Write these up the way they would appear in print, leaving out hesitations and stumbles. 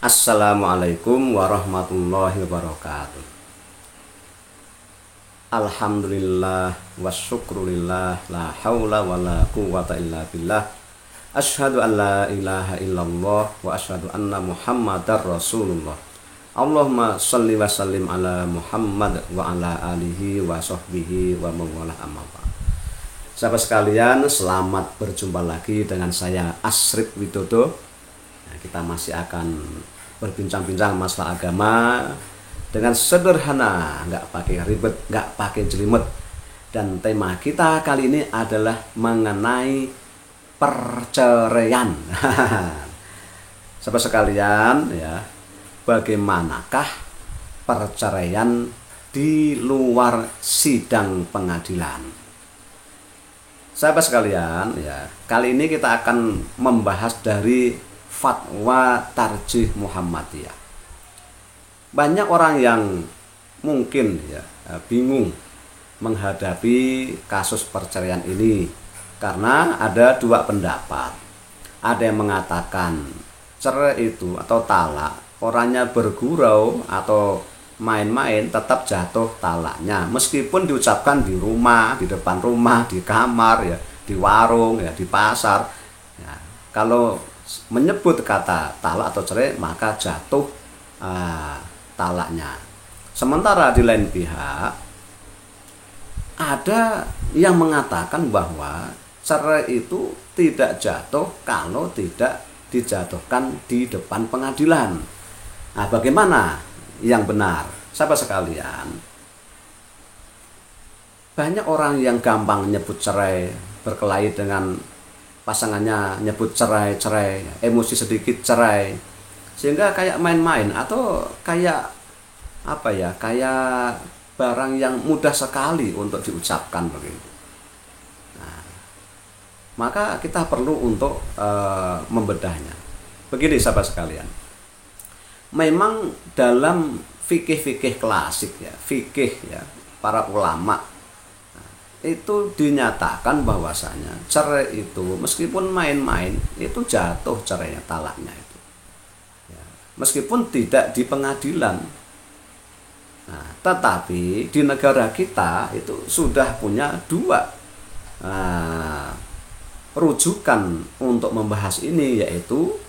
Assalamualaikum warahmatullahi wabarakatuh. Alhamdulillah wasyukrulillah la haula wala quwata illa billah. Asyhadu an la ilaha illallah wa asyhadu anna Muhammadar Rasulullah. Allahumma shalli wa sallim ala Muhammad wa ala alihi wa sahbihi wa mawalah amma ba'd. Sahabat sekalian, selamat berjumpa lagi dengan saya Asrip Widodo. Nah, kita masih akan berbincang-bincang masalah agama dengan sederhana, nggak pakai ribet, nggak pakai jelimet. Dan tema kita kali ini adalah mengenai perceraian. Sahabat sekalian, ya, bagaimanakah perceraian di luar sidang pengadilan? Sahabat sekalian, ya, kali ini kita akan membahas dari fatwa Tarjih Muhammadiyah. Banyak orang yang mungkin bingung menghadapi kasus perceraian ini karena ada dua pendapat. Ada yang mengatakan cerai itu atau talak, orangnya bergurau atau main-main tetap jatuh talaknya meskipun diucapkan di rumah, di depan rumah, di kamar, ya, di warung, ya, di pasar. Ya, kalau menyebut kata talak atau cerai maka jatuh talaknya. Sementara di lain pihak ada yang mengatakan bahwa cerai itu tidak jatuh kalau tidak dijatuhkan di depan pengadilan. Nah, bagaimana yang benar? Sahabat sekalian, banyak orang yang gampang nyebut cerai, berkelahi dengan pasangannya, nyebut cerai, emosi sedikit cerai, sehingga kayak main-main atau kayak kayak barang yang mudah sekali untuk diucapkan begitu. Nah, maka kita perlu untuk membedahnya. Begini sahabat sekalian, memang dalam fikih klasik, ya, para ulama, itu dinyatakan bahwasanya cerai itu meskipun main-main itu jatuh cerainya, talaknya itu, ya, meskipun tidak di pengadilan. Nah, tetapi di negara kita itu sudah punya dua rujukan untuk membahas ini, yaitu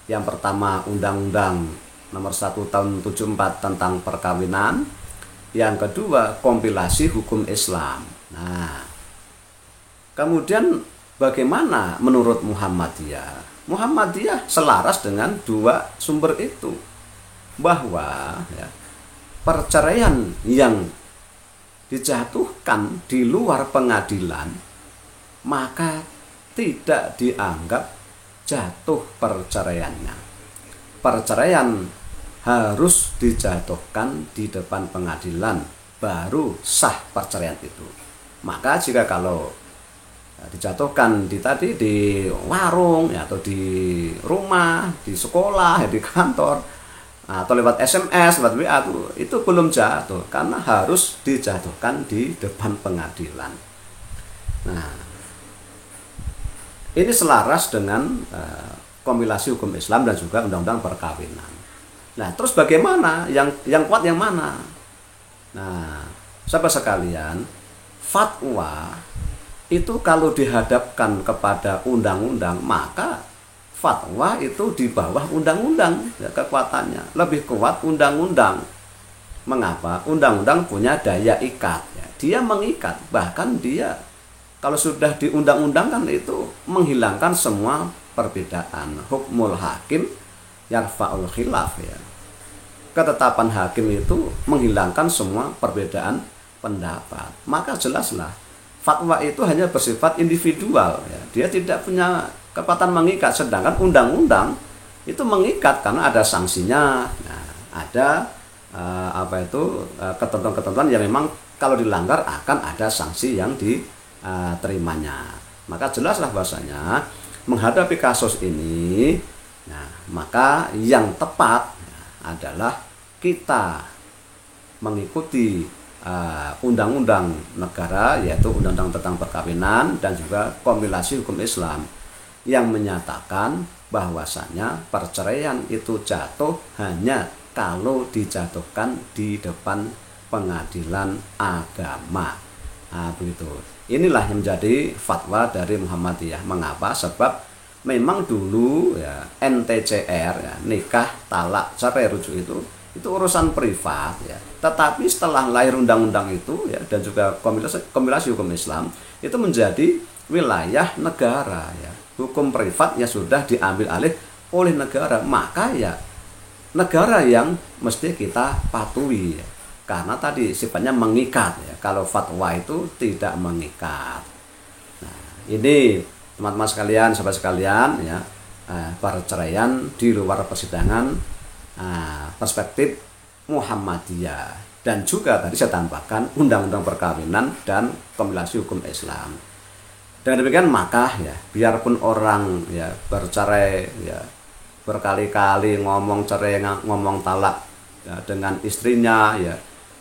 yang pertama Undang-Undang Nomor 1 Tahun 74 tentang perkawinan, yang kedua kompilasi hukum Islam. Nah, kemudian bagaimana menurut Muhammadiyah? Muhammadiyah selaras dengan dua sumber itu, bahwa ya, perceraian yang dijatuhkan di luar pengadilan maka tidak dianggap jatuh perceraiannya. Perceraian harus dijatuhkan di depan pengadilan baru sah perceraian itu. Maka jika kalau dijatuhkan di warung, ya, atau di rumah, di sekolah, ya, di kantor, atau lewat SMS, lewat WA, itu belum jatuh karena harus dijatuhkan di depan pengadilan. Nah, ini selaras dengan kompilasi hukum Islam dan juga undang-undang perkawinan. Nah, terus bagaimana? Yang kuat yang mana? Nah, sahabat sekalian, fatwa itu kalau dihadapkan kepada undang-undang maka fatwa itu di bawah undang-undang, ya, kekuatannya lebih kuat undang-undang. Mengapa? Undang-undang punya daya ikat, ya. Dia mengikat, bahkan dia kalau sudah diundang-undangkan itu menghilangkan semua perbedaan. Hukmul hakim yarfa'ul khilaf, ya. Ketetapan hakim itu menghilangkan semua perbedaan pendapat. Maka jelaslah fatwa itu hanya bersifat individual, ya. Dia tidak punya kekuatan mengikat, sedangkan undang-undang itu mengikat karena ada sanksinya. Nah, ada ketentuan-ketentuan yang memang kalau dilanggar akan ada sanksi yang diterimanya. Maka jelaslah bahwasanya menghadapi kasus ini, nah, maka yang tepat adalah kita mengikuti undang-undang negara, yaitu undang-undang tentang perkawinan dan juga kompilasi hukum Islam yang menyatakan bahwasanya perceraian itu jatuh hanya kalau dijatuhkan di depan pengadilan agama. Nah, begitu. Inilah yang menjadi fatwa dari Muhammadiyah. Mengapa? Sebab memang dulu ya NTCR ya, nikah, talak, cerai, rujuk itu urusan privat ya. Tetapi setelah lahir undang-undang itu ya, dan juga kompilasi hukum Islam itu menjadi wilayah negara ya. Hukum privat ya sudah diambil alih oleh negara, maka ya negara yang mesti kita patuhi ya. Karena tadi sifatnya mengikat ya. Kalau fatwa itu tidak mengikat. Nah, ini teman-teman sekalian, sahabat sekalian ya, perceraian di luar persidangan, perspektif Muhammadiyah, dan juga tadi saya tambahkan undang-undang perkawinan dan kompilasi hukum Islam. Dengan demikian maka ya, biarpun orang ya bercerai ya berkali-kali ngomong cerai, ngomong talak ya, dengan istrinya ya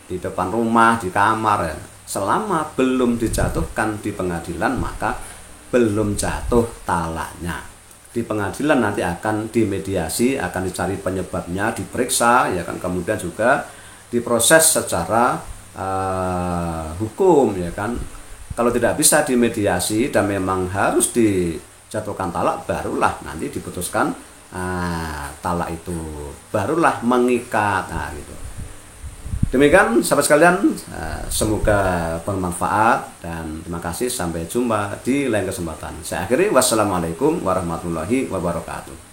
di depan rumah, di kamar ya, selama belum dijatuhkan di pengadilan maka belum jatuh talaknya. Di pengadilan nanti akan dimediasi, akan dicari penyebabnya, diperiksa ya kan, kemudian juga diproses secara hukum ya kan. Kalau tidak bisa dimediasi dan memang harus dijatuhkan talak, barulah nanti diputuskan talak itu, barulah mengikat. Nah, gitu. Demikian sahabat sekalian, semoga bermanfaat dan terima kasih, sampai jumpa di lain kesempatan. Saya akhiri, wassalamualaikum warahmatullahi wabarakatuh.